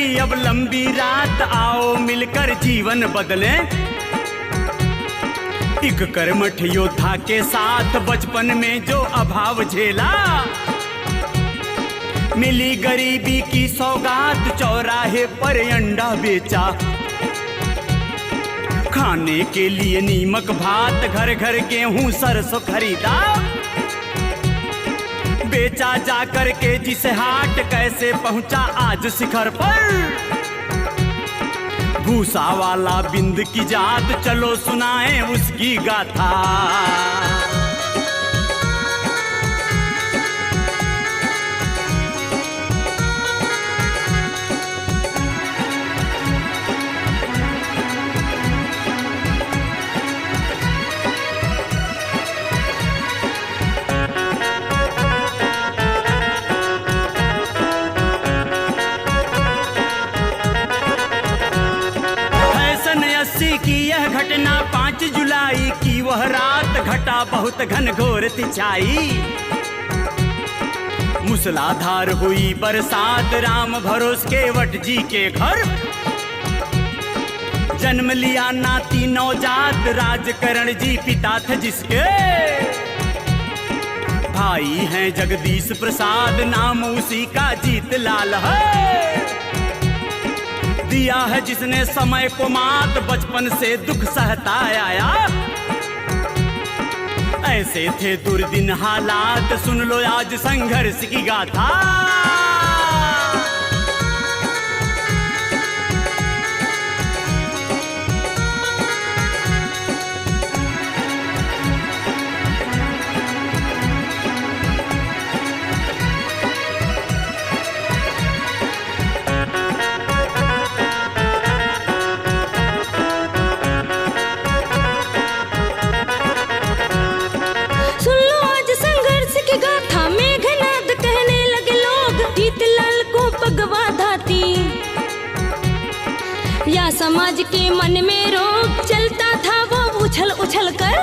गई अब लंबी रात, आओ मिलकर जीवन बदलें। एक कर्मठ योद्धा के साथ बचपन में जो अभाव झेला, मिली गरीबी की सौगात, चौराहे पर अंडा बेचा। खाने के लिए नीमक भात, घर घर गेहूं सरसों खरीदा। बेचा जाकर के जिसे हाट, कैसे पहुंचा आज शिखर पर। भूसा वाला बिंद की जात, चलो सुनाएं उसकी गाथा। की यह घटना 5 जुलाई की, वह रात घटा बहुत घनघोर तिछाई। मूसलाधार हुई बरसात, राम भरोस के वट जी के घर। जन्म लिया नाती नवजात, राजकरण जी पिता थे जिसके। भाई हैं जगदीश प्रसाद, नाम उसी का जीत लाल है। दिया है जिसने समय को मात, बचपन से दुख सहता आया। ऐसे थे दुर्दिन हालात, सुन लो आज संघर्ष की गाथा। या समाज के मन में रोग चलता था वो उछल उछल कर।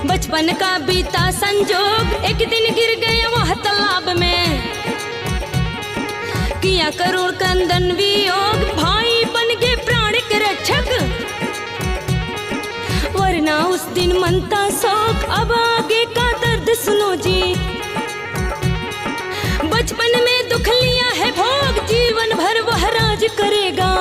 बचपन का बीता संजोग, एक दिन गिर गया वह तालाब में। किया करोड़ कंदन वियोग, भाई बन गए प्राण के रक्षक। वरना उस दिन मनता शोक, अब आगे का दर्द सुनो जी। बचपन में दुख लिया है भोग, जीवन भर वह राज करेगा।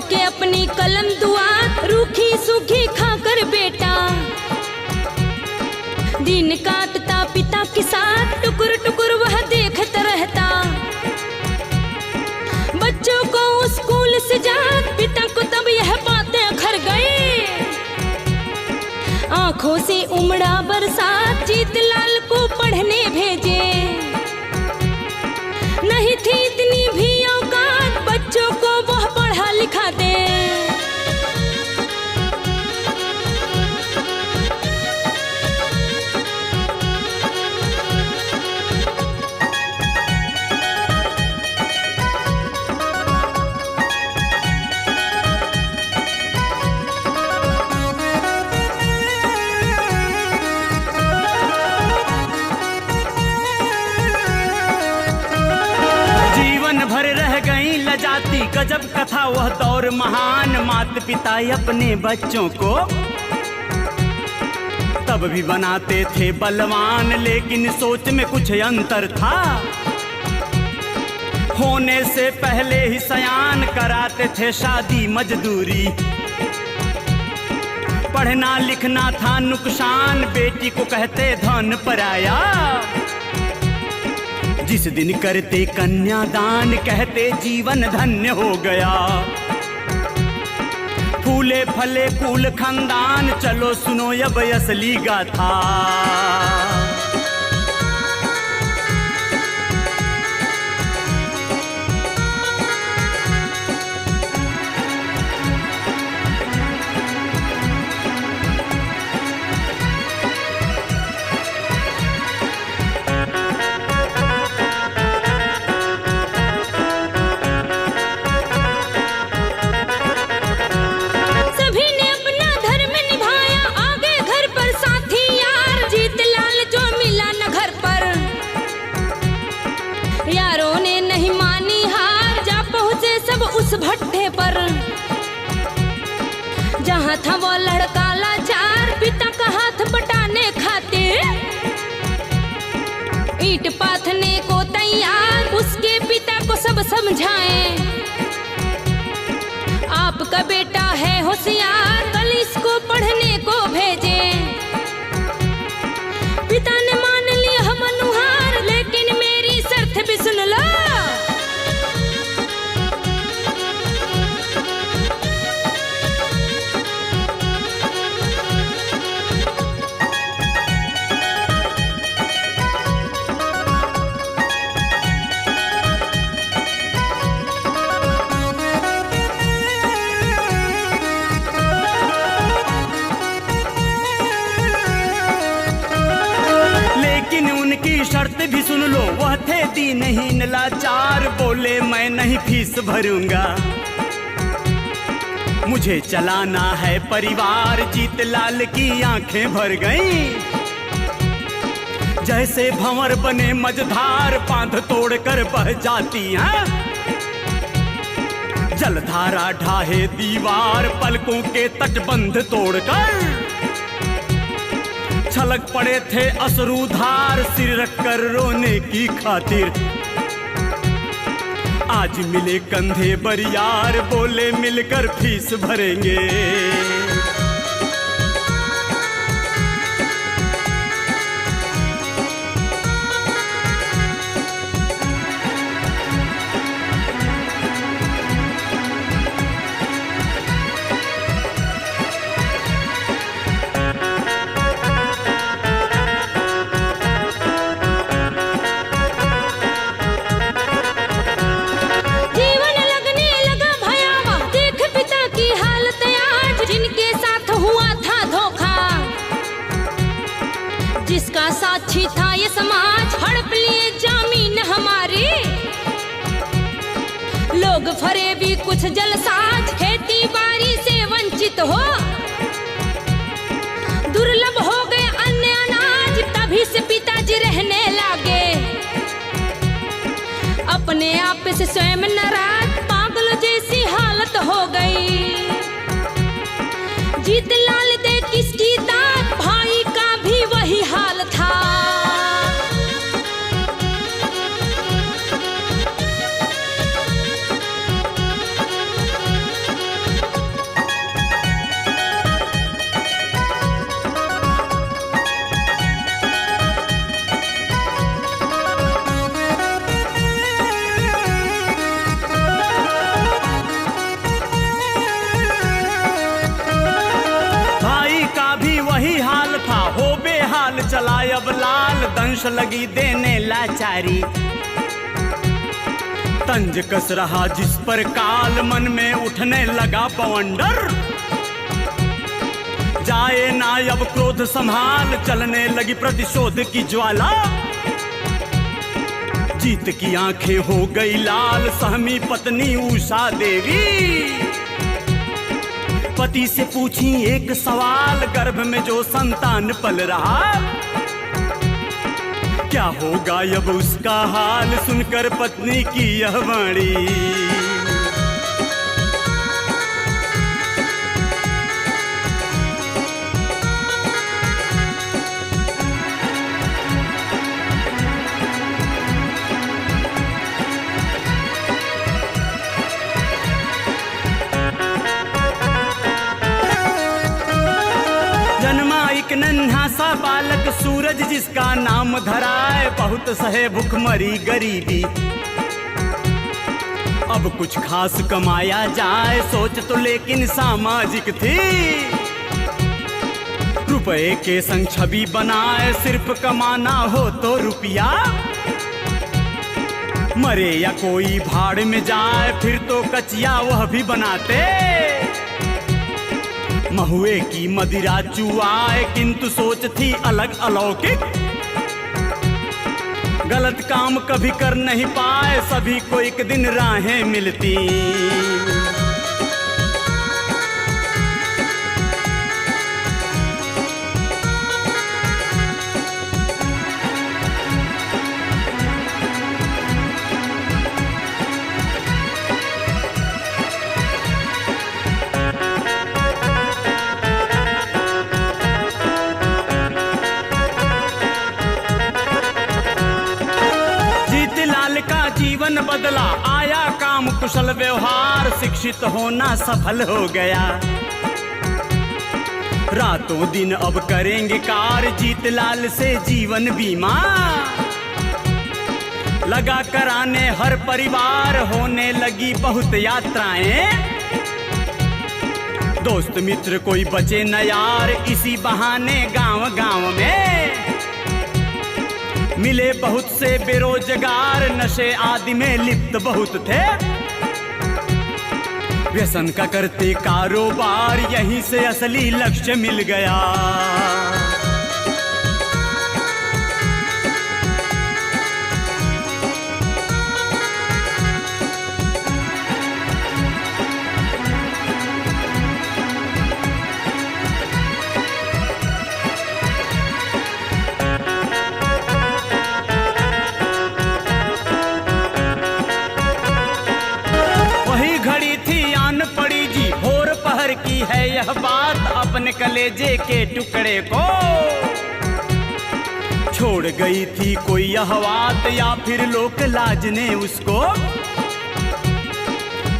के अपनी कलम दुआ, रूखी सूखी खाकर बेटा। दिन काटता पिता के साथ, टुकुर टुकुर वह देखता रहता। बच्चों को स्कूल से जा, पिता को तब यह बातें अखर गई। आंखों से उमड़ा बरसात, जीतलाल को पढ़ने भेजे। नहीं थी इतनी भी औकात, बच्चों को वह पढ़ा लिखा दे। जाती गजब कथा वह दौर महान, माता पिता अपने बच्चों को तब भी बनाते थे बलवान। लेकिन सोच में कुछ अंतर था, होने से पहले ही सयान कराते थे शादी मजदूरी। पढ़ना लिखना था नुकसान, बेटी को कहते धन पराया। जिस दिन करते कन्यादान, कहते जीवन धन्य हो गया। फूले फले कुल खानदान, चलो सुनो अब असली गाथा। था वो लड़का लाचार, पिता का हाथ बटाने खातिर ईंट पाथने को तैयार। उसके पिता को सब समझाएं, आपका बेटा है होशियार, कल इसको पढ़ने को भेजे। पिता ने मान लिया मनुहार, लेकिन मेरी शर्त भी सुन लो। शर्त भी सुन लो, वह थे दीनहीन लाचार, बोले मैं नहीं फीस भरूंगा, मुझे चलाना है परिवार। जीतलाल की आंखें भर गईं, जैसे भंवर बने मझधार, बांध तोड़कर बह जाती हैं। जलधारा ढाहे दीवार, पलकों के तटबंध तोड़कर छलक पड़े थे अश्रुधार, सिर रखकर रोने की खातिर। आज मिले कंधे बरियार, बोले मिलकर फीस भरेंगे। जिसका साक्षी था ये समाज, हड़प लिए जमीन हमारी। लोग फरे भी कुछ जलसाज, खेती बाड़ी से वंचित हो, दुर्लभ हो गए अन्य अनाज। तभी से पिताजी रहने लगे अपने आप से स्वयं नाराज, पागल जैसी हालत हो गई। जीतलाल दे किसकी दात, भाई का भी वही हाल था। चला अब लाल, दंश लगी देने लाचारी। तंज कस रहा जिस पर काल, मन में उठने लगा बवंडर। जाए ना अब क्रोध संभाल, चलने लगी प्रतिशोध की ज्वाला। जीत की आंखें हो गई लाल, सहमी पत्नी उषा देवी। पति से पूछी एक सवाल, गर्भ में जो संतान पल रहा, क्या होगा अब उसका हाल। सुनकर पत्नी की यह वाणी, नन्हा सा बालक सूरज जिसका नाम धराए, बहुत सहे भुखमरी गरीबी। अब कुछ खास कमाया जाए, सोच तो लेकिन सामाजिक थी। रुपए के संग छवि बनाए, सिर्फ कमाना हो तो रुपया। मरे या कोई भाड़ में जाए, फिर तो कचिया वह भी बनाते। महुए की मदिरा चुआए, किंतु सोच थी अलग अलौकिक। गलत काम कभी कर नहीं पाए, सभी को एक दिन राहें मिलती। जीवन बदला, आया काम कुशल व्यवहार, शिक्षित होना सफल हो गया। रातों दिन अब करेंगे कार, जीतलाल से जीवन बीमा लगा कराने हर परिवार, होने लगी बहुत यात्राएं। दोस्त मित्र कोई बचे न यार, इसी बहाने गांव गांव में मिले बहुत से बेरोजगार, नशे आदि में लिप्त बहुत थे। व्यसन का करते कारोबार, यहीं से असली लक्ष्य मिल गया। की है यह बात, अपने कलेजे के टुकड़े को छोड़ गई थी कोई यह बात, या फिर लोक लाज ने उसको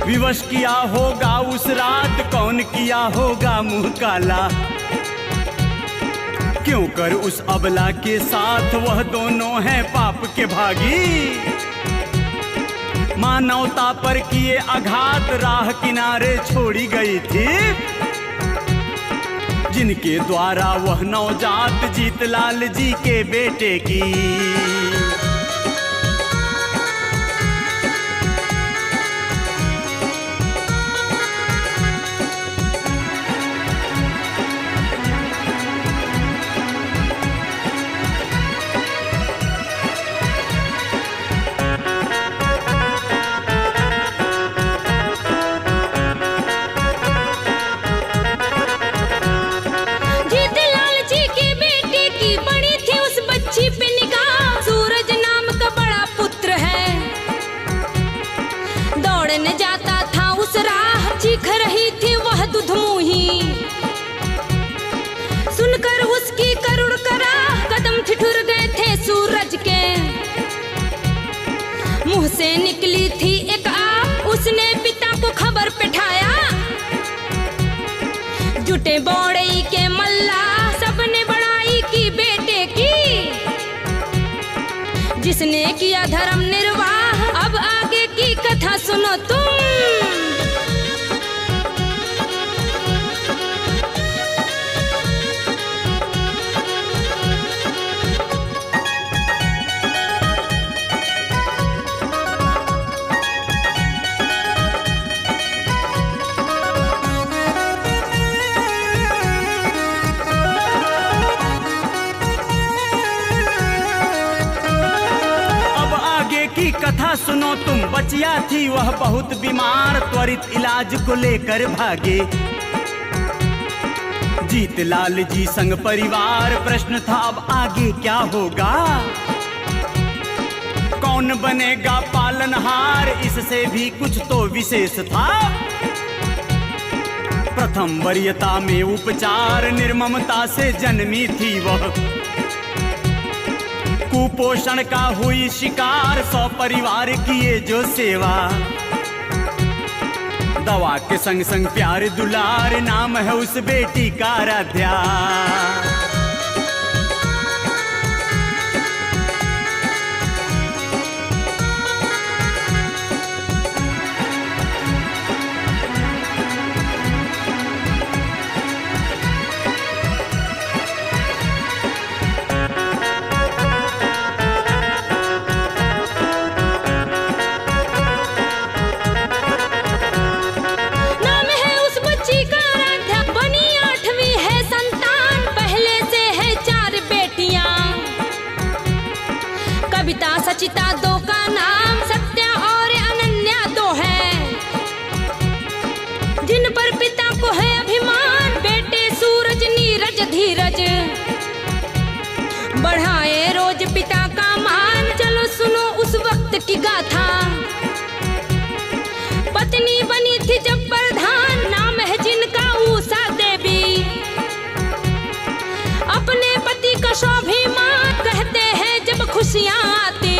विवश किया होगा उस रात। कौन किया होगा मुंह काला, क्यों कर उस अबला के साथ, वह दोनों हैं पाप के भागी। मानवता पर किए आघात, राह किनारे छोड़ी गई थी, जिनके द्वारा वह नवजात जीतलाल जी के बेटे की। सुनकर उसकी करुण करा, कदम ठिठुर गए थे सूरज के। मुंह से निकली थी एक आग, उसने पिता को खबर पिठाया। जुटे बौड़ई के मल्ला, सबने बड़ाई की बेटे की। जिसने किया धर्म निर्वाह, अब आगे की कथा सुनो तुम। की कथा सुनो तुम। बचिया थी वह बहुत बीमार, त्वरित इलाज को लेकर भागे जीतलाल जी संग परिवार। प्रश्न था अब आगे क्या होगा, कौन बनेगा पालनहार, इससे भी कुछ तो विशेष था। प्रथम वरीयता में उपचार, निर्ममता से जन्मी थी वह। कुपोषण का हुई शिकार, 100 परिवार किए जो सेवा। दवा के संग संग प्यार दुलार, नाम है उस बेटी का आराध्या। सचिता दो का नाम, सत्या और अनन्या दो है, जिन पर पिता को है अभिमान। बेटे सूरज नीरज धीरज, बढ़ाए रोज पिता का मान। चलो सुनो उस वक्त की गाथा। पत्नी बनी थी जब प्रधान, नाम है जिनका उषा देवी। अपने पति का स्वाभिमान, कहते हैं जब खुशियां आती।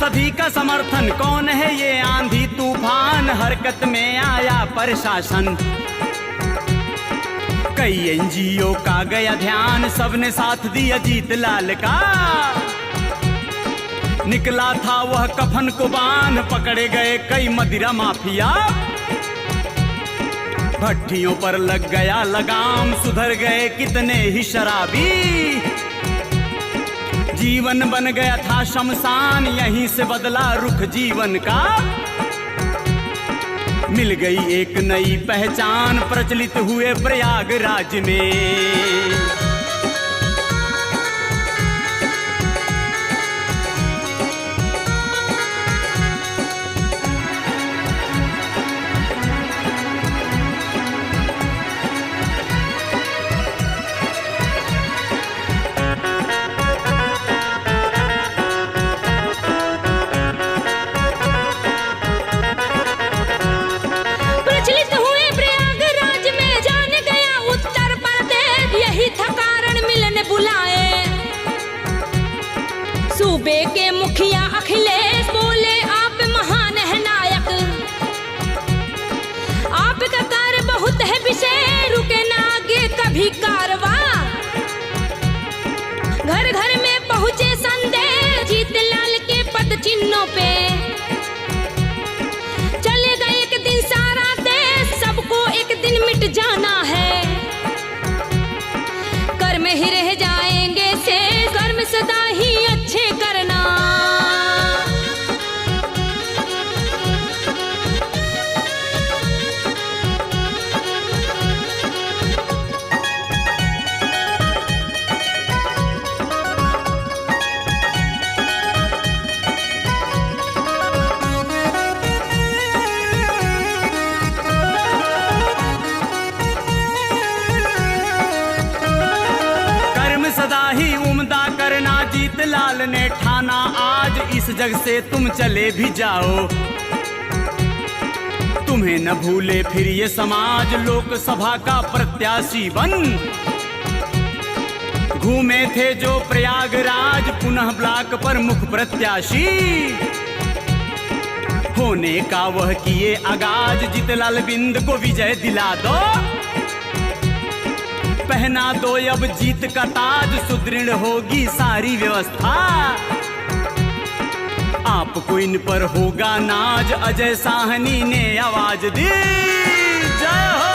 सभी का समर्थन, कौन है ये आंधी तूफान, हरकत में आया प्रशासन। कई एनजीओ का गया ध्यान, सबने साथ दिया जीतलाल का। निकला था वह कफन को बांध, पकड़े गए कई मदिरा माफिया। भट्टियों पर लग गया लगाम, सुधर गए कितने ही शराबी। जीवन बन गया था शमशान, यहीं से बदला रुख जीवन का। मिल गई एक नई पहचान, प्रचलित हुए प्रयागराज में। सूबे के मुखिया अखिलेश बोले आप महान है नायक, आपका कार्य बहुत है विशेष, रुके ना आगे कभी कारवा। घर घर में पहुंचे संदेश जीतलाल के पद चिन्हों पे। चले गए एक दिन सारा देश, सबको एक दिन मिट जाना है। कर्म ही रह जाएंगे से, कर्म सदा ही अच्छे करना। सदा ही उम्दा करना जीतलाल ने ठाना, आज इस जग से तुम चले भी जाओ। तुम्हें न भूले फिर ये समाज, लोकसभा का प्रत्याशी बन। घूमे थे जो प्रयागराज, पुनः ब्लॉक पर मुख प्रत्याशी। होने का वह किए आगाज, जीतलाल बिंद को विजय दिला दो। पहना दो अब जीत का ताज, सुदृढ़ होगी सारी व्यवस्था। आपको इन पर होगा नाज, अजय साहनी ने आवाज दी। जय हो।